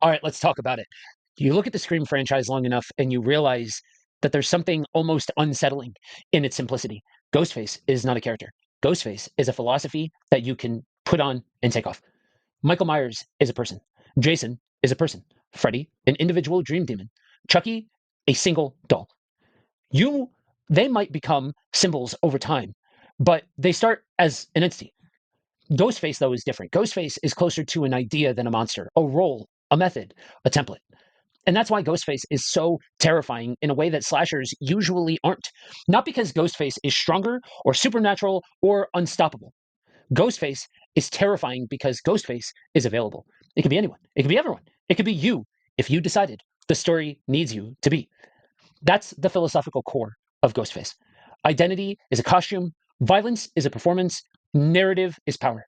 All right, let's talk about it. You look at the Scream franchise long enough and you realize that there's something almost unsettling in its simplicity. Ghostface is not a character. Ghostface is a philosophy that you can put on and take off. Michael Myers is a person. Jason is a person. Freddy, an individual dream demon. Chucky, a single doll. You they might become symbols over time, but they start as an entity. Ghostface, though, is different. Ghostface is closer to an idea than a monster, a role, a method, a template. And that's why Ghostface is so terrifying in a way that slashers usually aren't. Not because Ghostface is stronger or supernatural or unstoppable. Ghostface is terrifying because Ghostface is available. It could be anyone, it could be everyone, it could be you if you decided the story needs you to be. That's the philosophical core of Ghostface. Identity is a costume, violence is a performance, narrative is power.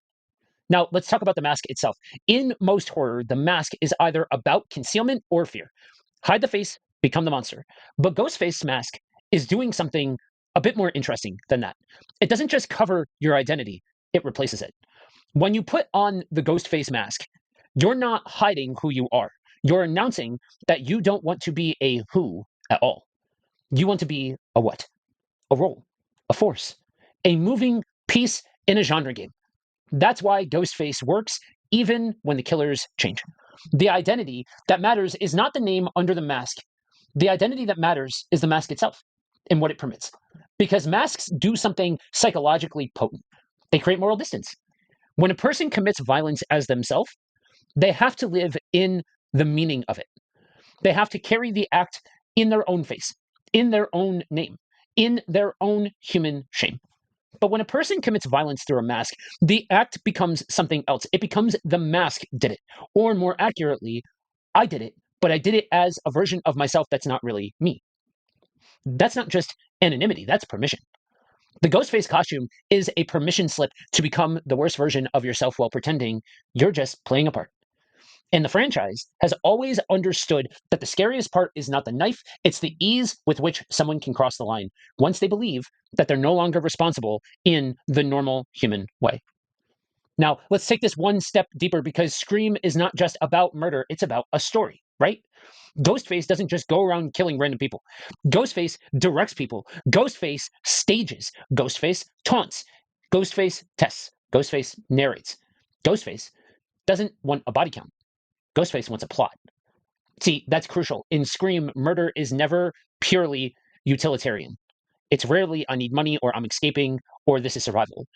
Now, let's talk about the mask itself. In most horror, the mask is either about concealment or fear. Hide the face, become the monster. But Ghostface's mask is doing something a bit more interesting than that. It doesn't just cover your identity, it replaces it. When you put on the Ghostface mask, you're not hiding who you are. You're announcing that you don't want to be a who at all. You want to be a what? A role, a force, a moving piece in a genre game. That's why Ghostface works even when the killers change. The identity that matters is not the name under the mask. The identity that matters is the mask itself and what it permits. Because masks do something psychologically potent. They create moral distance. When a person commits violence as themselves, they have to live in the meaning of it. They have to carry the act in their own face, in their own name, in their own human shame. But when a person commits violence through a mask, the act becomes something else. It becomes the mask did it. Or more accurately, I did it, but I did it as a version of myself that's not really me. That's not just anonymity, that's permission. The Ghostface costume is a permission slip to become the worst version of yourself while pretending you're just playing a part. And the franchise has always understood that the scariest part is not the knife, it's the ease with which someone can cross the line once they believe that they're no longer responsible in the normal human way. Now, let's take this one step deeper because Scream is not just about murder, it's about a story, right? Ghostface doesn't just go around killing random people. Ghostface directs people. Ghostface stages. Ghostface taunts. Ghostface tests. Ghostface narrates. Ghostface doesn't want a body count. Ghostface wants a plot. See, that's crucial. In Scream, murder is never purely utilitarian. It's rarely, I need money, or I'm escaping, or this is survival.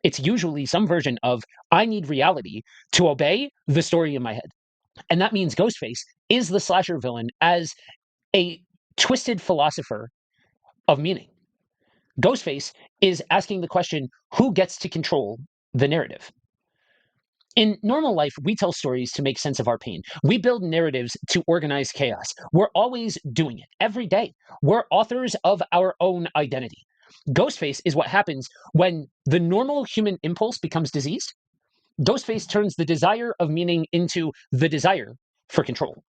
It's usually some version of, I need reality to obey the story in my head. And that means Ghostface is the slasher villain as a twisted philosopher of meaning. Ghostface is asking the question, who gets to control the narrative? In normal life, we tell stories to make sense of our pain. We build narratives to organize chaos. We're always doing it every day. We're authors of our own identity. Ghostface is what happens when the normal human impulse becomes diseased. Ghostface turns the desire of meaning into the desire for control.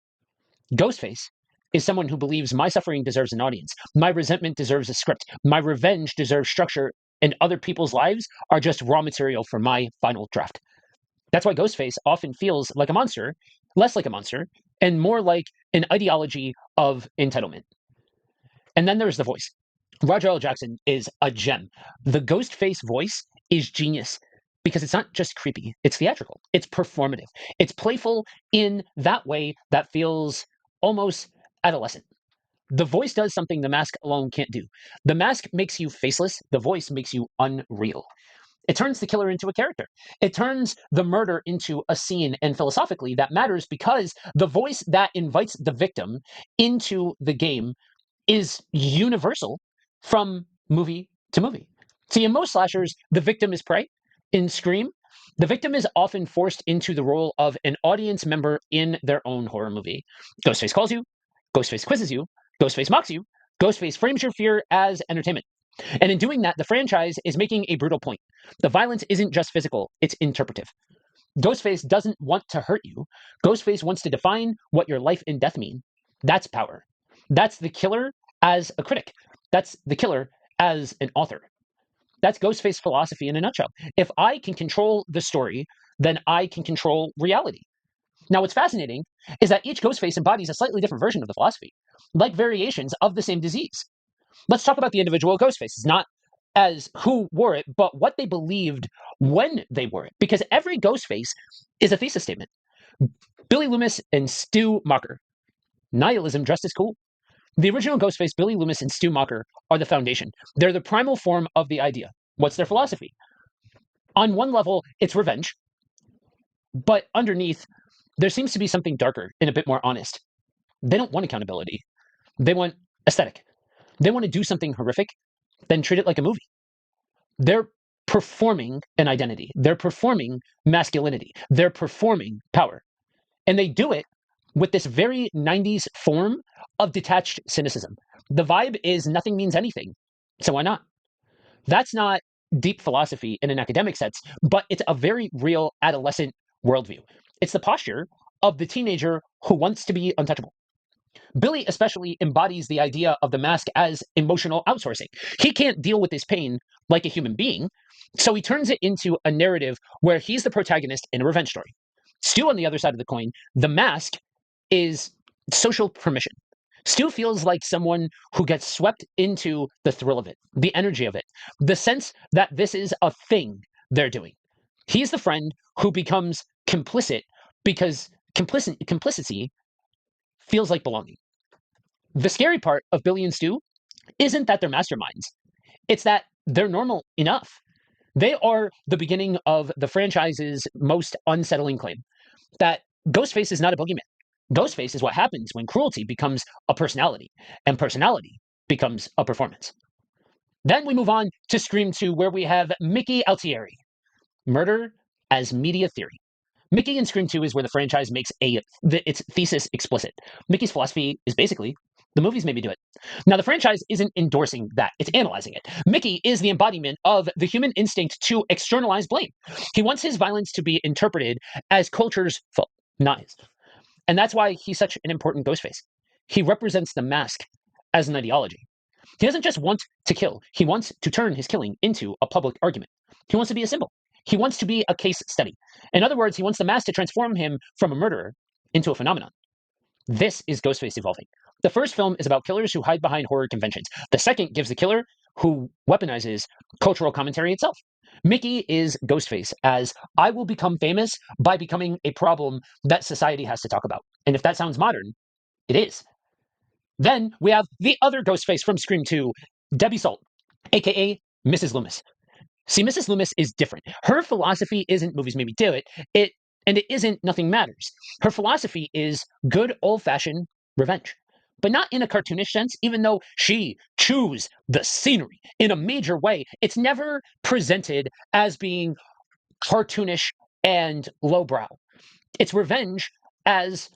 Ghostface is someone who believes my suffering deserves an audience, my resentment deserves a script, my revenge deserves structure, and other people's lives are just raw material for my final draft. That's why Ghostface often feels like a monster, less like a monster, and more like an ideology of entitlement. And then there's the voice. Roger L. Jackson is a gem. The Ghostface voice is genius because it's not just creepy, it's theatrical, it's performative, it's playful in that way that feels almost adolescent. The voice does something the mask alone can't do. The mask makes you faceless, the voice makes you unreal. It turns the killer into a character. It turns the murder into a scene, and philosophically, that matters because the voice that invites the victim into the game is universal from movie to movie. See, in most slashers, the victim is prey. In Scream, the victim is often forced into the role of an audience member in their own horror movie. Ghostface calls you, Ghostface quizzes you, Ghostface mocks you, Ghostface frames your fear as entertainment. And in doing that, the franchise is making a brutal point. The violence isn't just physical, it's interpretive. Ghostface doesn't want to hurt you. Ghostface wants to define what your life and death mean. That's power. That's the killer as a critic. That's the killer as an author. That's Ghostface philosophy in a nutshell. If I can control the story, then I can control reality. Now, what's fascinating is that each Ghostface embodies a slightly different version of the philosophy, like variations of the same disease. Let's talk about the individual Ghostfaces, not as who wore it, but what they believed when they wore it, because every Ghostface is a thesis statement. Billy Loomis and Stu Macher, nihilism dressed as cool. The original Ghostface, Billy Loomis and Stu Macher, are the foundation. They're the primal form of the idea. What's their philosophy? On one level, it's revenge, but underneath, there seems to be something darker and a bit more honest. They don't want accountability. They want aesthetic. They want to do something horrific, then treat it like a movie. They're performing an identity. They're performing masculinity. They're performing power. And they do it with this very 90s form of detached cynicism. The vibe is nothing means anything. So why not? That's not deep philosophy in an academic sense, but it's a very real adolescent worldview. It's the posture of the teenager who wants to be untouchable. Billy especially embodies the idea of the mask as emotional outsourcing. He can't deal with his pain like a human being, so he turns it into a narrative where he's the protagonist in a revenge story. Stu, on the other side of the coin, the mask is social permission. Stu feels like someone who gets swept into the thrill of it, the energy of it, the sense that this is a thing they're doing. He's the friend who becomes complicit because complicity feels like belonging. The scary part of Billy and Stu isn't that they're masterminds, it's that they're normal enough. They are the beginning of the franchise's most unsettling claim that Ghostface is not a boogeyman. Ghostface is what happens when cruelty becomes a personality, and personality becomes a performance. Then we move on to Scream 2, where we have Mickey Altieri, murder as media theory. Mickey in Scream 2 is where the franchise makes its thesis explicit. Mickey's philosophy is basically the movies made me do it. Now, the franchise isn't endorsing that, it's analyzing it. Mickey is the embodiment of the human instinct to externalize blame. He wants his violence to be interpreted as culture's fault, not his. And that's why he's such an important Ghostface. He represents the mask as an ideology. He doesn't just want to kill, he wants to turn his killing into a public argument. He wants to be a symbol. He wants to be a case study. In other words, he wants the mask to transform him from a murderer into a phenomenon. This is Ghostface evolving. The first film is about killers who hide behind horror conventions. The second gives the killer who weaponizes cultural commentary itself. Mickey is Ghostface as I will become famous by becoming a problem that society has to talk about. And if that sounds modern, it is. Then we have the other Ghostface from Scream 2, Debbie Salt, aka Mrs. Loomis. See, Mrs. Loomis is different. Her philosophy isn't movies made me do it. It isn't nothing matters. Her philosophy is good old-fashioned revenge. But not in a cartoonish sense, even though she chews the scenery in a major way. It's never presented as being cartoonish and lowbrow. It's revenge as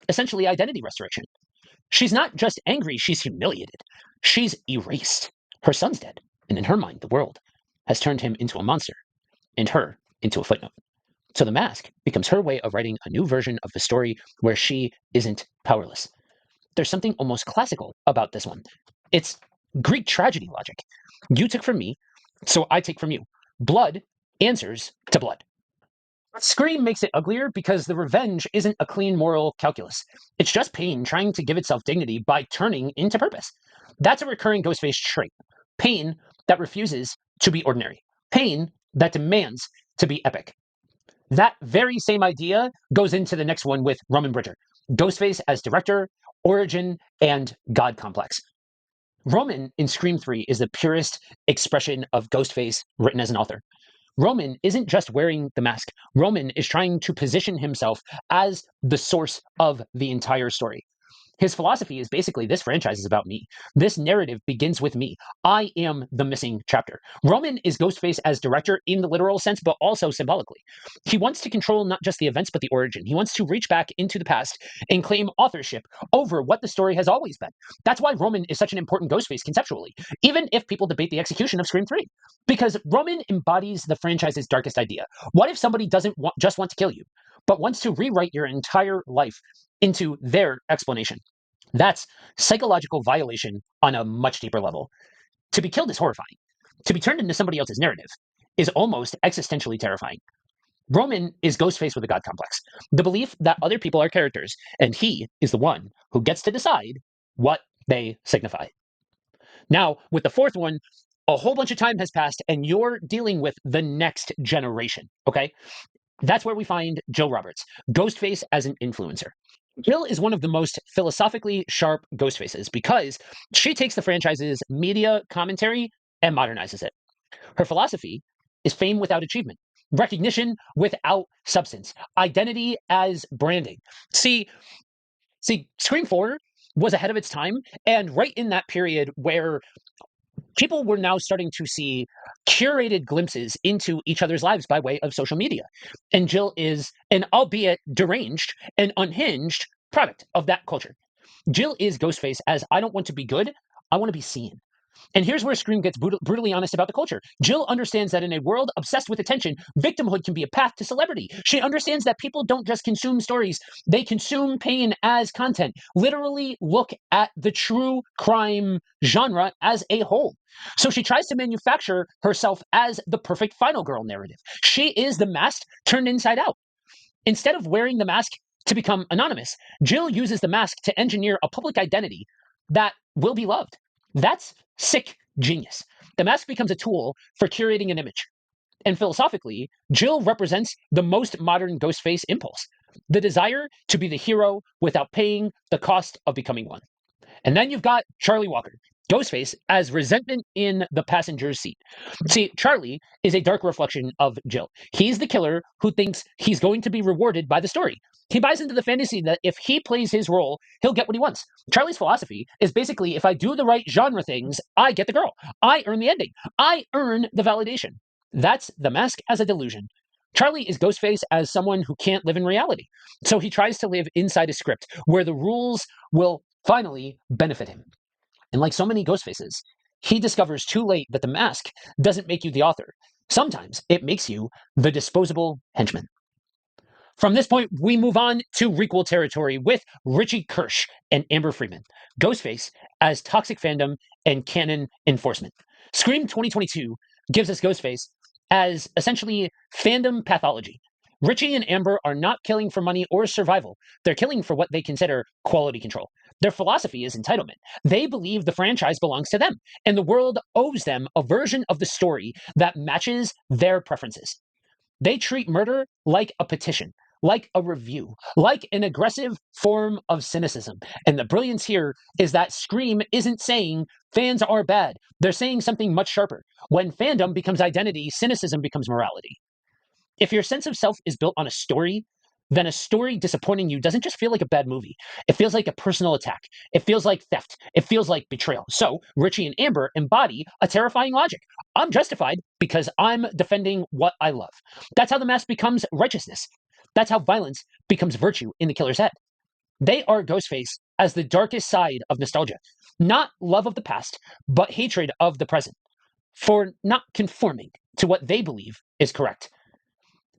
essentially identity restoration. She's not just angry, she's humiliated. She's erased. Her son's dead, and in her mind, the world has turned him into a monster, and her into a footnote. So the mask becomes her way of writing a new version of the story where she isn't powerless. There's something almost classical about this one. It's Greek tragedy logic. You took from me, so I take from you. Blood answers to blood. Scream makes it uglier because the revenge isn't a clean moral calculus. It's just pain trying to give itself dignity by turning into purpose. That's a recurring Ghostface trait. Pain that refuses to be ordinary. Pain that demands to be epic. That very same idea goes into the next one with Roman Bridger. Ghostface as director, origin, and God complex. Roman in Scream 3 is the purest expression of Ghostface written as an author. Roman isn't just wearing the mask. Roman is trying to position himself as the source of the entire story. His philosophy is basically this franchise is about me. This narrative begins with me. I am the missing chapter. Roman is Ghostface as director in the literal sense, but also symbolically. He wants to control not just the events, but the origin. He wants to reach back into the past and claim authorship over what the story has always been. That's why Roman is such an important Ghostface conceptually, even if people debate the execution of Scream 3. Because Roman embodies the franchise's darkest idea. What if somebody doesn't just want to kill you, but wants to rewrite your entire life into their explanation? That's psychological violation on a much deeper level. To be killed is horrifying. To be turned into somebody else's narrative is almost existentially terrifying. Roman is Ghostface with a god complex. The belief that other people are characters, and he is the one who gets to decide what they signify. Now, with the fourth one, a whole bunch of time has passed, and you're dealing with the next generation, okay? That's where we find Jill Roberts, Ghostface as an influencer. Jill is one of the most philosophically sharp Ghostfaces because she takes the franchise's media commentary and modernizes it. Her philosophy is fame without achievement, recognition without substance, identity as branding. See, Scream 4 was ahead of its time, and right in that period where people were now starting to see curated glimpses into each other's lives by way of social media. And Jill is an albeit deranged and unhinged product of that culture. Jill is Ghostface as I don't want to be good, I want to be seen. And here's where Scream gets brutally honest about the culture. Jill understands that in a world obsessed with attention, victimhood can be a path to celebrity. She understands that people don't just consume stories, they consume pain as content. Literally look at the true crime genre as a whole. So she tries to manufacture herself as the perfect final girl narrative. She is the mask turned inside out. Instead of wearing the mask to become anonymous, Jill uses the mask to engineer a public identity that will be loved. That's sick genius. The mask becomes a tool for curating an image. And philosophically, Jill represents the most modern Ghostface impulse, the desire to be the hero without paying the cost of becoming one. And then you've got Charlie Walker, Ghostface, as resentment in the passenger's seat. See, Charlie is a dark reflection of Jill. He's the killer who thinks he's going to be rewarded by the story. He buys into the fantasy that if he plays his role, he'll get what he wants. Charlie's philosophy is basically if I do the right genre things, I get the girl. I earn the ending. I earn the validation. That's the mask as a delusion. Charlie is Ghostface as someone who can't live in reality. So he tries to live inside a script where the rules will finally benefit him. And like so many Ghostfaces, he discovers too late that the mask doesn't make you the author. Sometimes it makes you the disposable henchman. From this point, we move on to requel territory with Richie Kirsch and Amber Freeman, Ghostface as toxic fandom and canon enforcement. Scream 2022 gives us Ghostface as essentially fandom pathology. Richie and Amber are not killing for money or survival. They're killing for what they consider quality control. Their philosophy is entitlement. They believe the franchise belongs to them, and the world owes them a version of the story that matches their preferences. They treat murder like a petition, like a review, like an aggressive form of cynicism. And the brilliance here is that Scream isn't saying fans are bad. They're saying something much sharper. When fandom becomes identity, cynicism becomes morality. If your sense of self is built on a story, then a story disappointing you doesn't just feel like a bad movie. It feels like a personal attack. It feels like theft. It feels like betrayal. So Richie and Amber embody a terrifying logic. I'm justified because I'm defending what I love. That's how the mask becomes righteousness. That's how violence becomes virtue in the killer's head. They are Ghostface as the darkest side of nostalgia. Not love of the past, but hatred of the present for not conforming to what they believe is correct.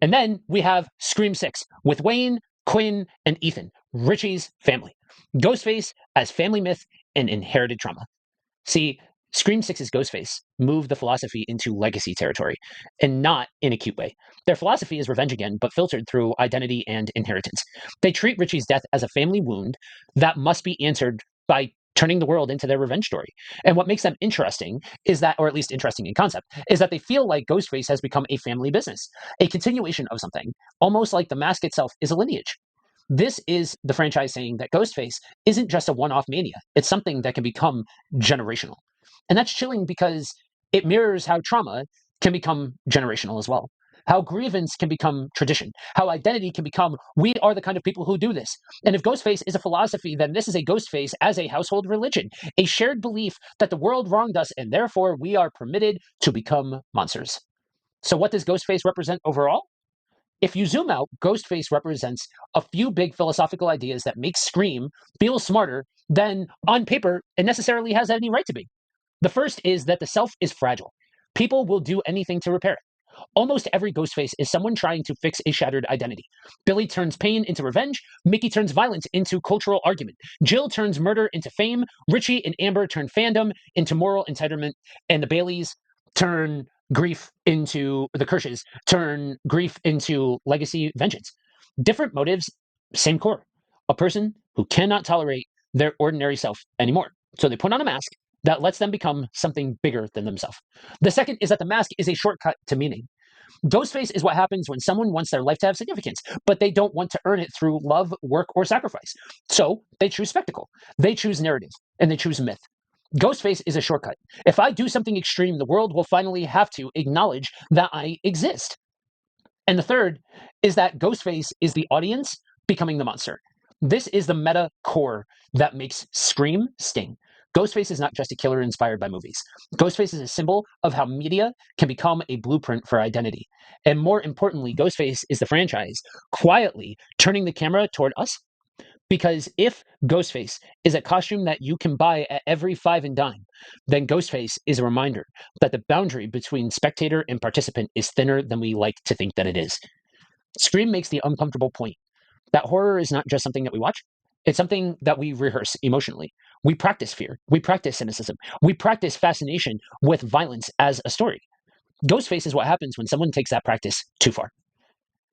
And then we have Scream 6 with Wayne, Quinn, and Ethan, Richie's family. Ghostface as family myth and inherited trauma. See, Scream 6's Ghostface moved the philosophy into legacy territory, and not in a cute way. Their philosophy is revenge again, but filtered through identity and inheritance. They treat Richie's death as a family wound that must be answered by turning the world into their revenge story. And what makes them interesting is that, or at least interesting in concept, is that they feel like Ghostface has become a family business, a continuation of something, almost like the mask itself is a lineage. This is the franchise saying that Ghostface isn't just a one off mania, it's something that can become generational. And that's chilling because it mirrors how trauma can become generational as well. How grievance can become tradition, how identity can become, we are the kind of people who do this. And if Ghostface is a philosophy, then this is a Ghostface as a household religion, a shared belief that the world wronged us and therefore we are permitted to become monsters. So, what does Ghostface represent overall? If you zoom out, Ghostface represents a few big philosophical ideas that make Scream feel smarter than on paper it necessarily has any right to be. The first is that the self is fragile. People will do anything to repair it. Almost every Ghostface is someone trying to fix a shattered identity. Billy turns pain into revenge. Mickey turns violence into cultural argument. Jill turns murder into fame. Richie and Amber turn fandom into moral entitlement. And the Baileys turn grief into the Kirsches, turn grief into legacy vengeance. Different motives, same core. A person who cannot tolerate their ordinary self anymore. So they put on a mask that lets them become something bigger than themselves. The second is that the mask is a shortcut to meaning. Ghostface is what happens when someone wants their life to have significance, but they don't want to earn it through love, work, or sacrifice. So they choose spectacle, they choose narrative, and they choose myth. Ghostface is a shortcut. If I do something extreme, the world will finally have to acknowledge that I exist. And the third is that Ghostface is the audience becoming the monster. This is the meta core that makes Scream sting. Ghostface is not just a killer inspired by movies. Ghostface is a symbol of how media can become a blueprint for identity. And more importantly, Ghostface is the franchise quietly turning the camera toward us. Because if Ghostface is a costume that you can buy at every five and dime, then Ghostface is a reminder that the boundary between spectator and participant is thinner than we like to think that it is. Scream makes the uncomfortable point that horror is not just something that we watch, it's something that we rehearse emotionally. We practice fear, we practice cynicism, we practice fascination with violence as a story. Ghostface is what happens when someone takes that practice too far.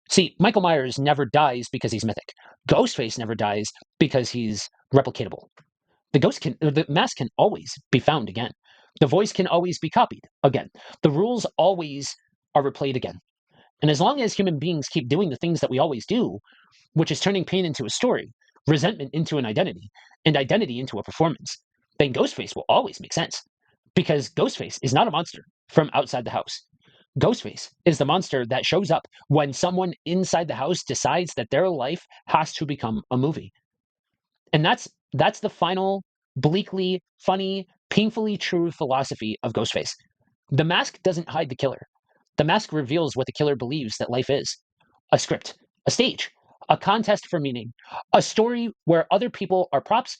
See, Michael Myers never dies because he's mythic. Ghostface never dies because he's replicatable. The mask can always be found again. The voice can always be copied again. The rules always are replayed again. And as long as human beings keep doing the things that we always do, which is turning pain into a story, resentment into an identity, and identity into a performance, then Ghostface will always make sense. Because Ghostface is not a monster from outside the house. Ghostface is the monster that shows up when someone inside the house decides that their life has to become a movie. And that's the final bleakly funny, painfully true philosophy of Ghostface. The mask doesn't hide the killer. The mask reveals what the killer believes that life is. A script, a stage, a contest for meaning, a story where other people are props.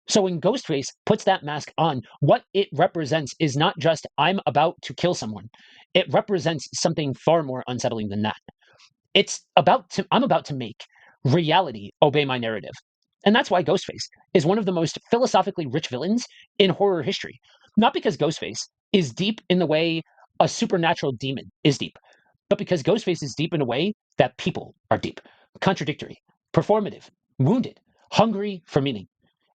So when Ghostface puts that mask on, what it represents is not just I'm about to kill someone. It represents something far more unsettling than that. I'm about to make reality obey my narrative. And that's why Ghostface is one of the most philosophically rich villains in horror history. Not because Ghostface is deep in the way a supernatural demon is deep, but because Ghostface is deep in a way that people are deep, contradictory, performative, wounded, hungry for meaning,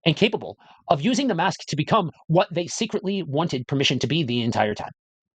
and capable of using the mask to become what they secretly wanted permission to be the entire time.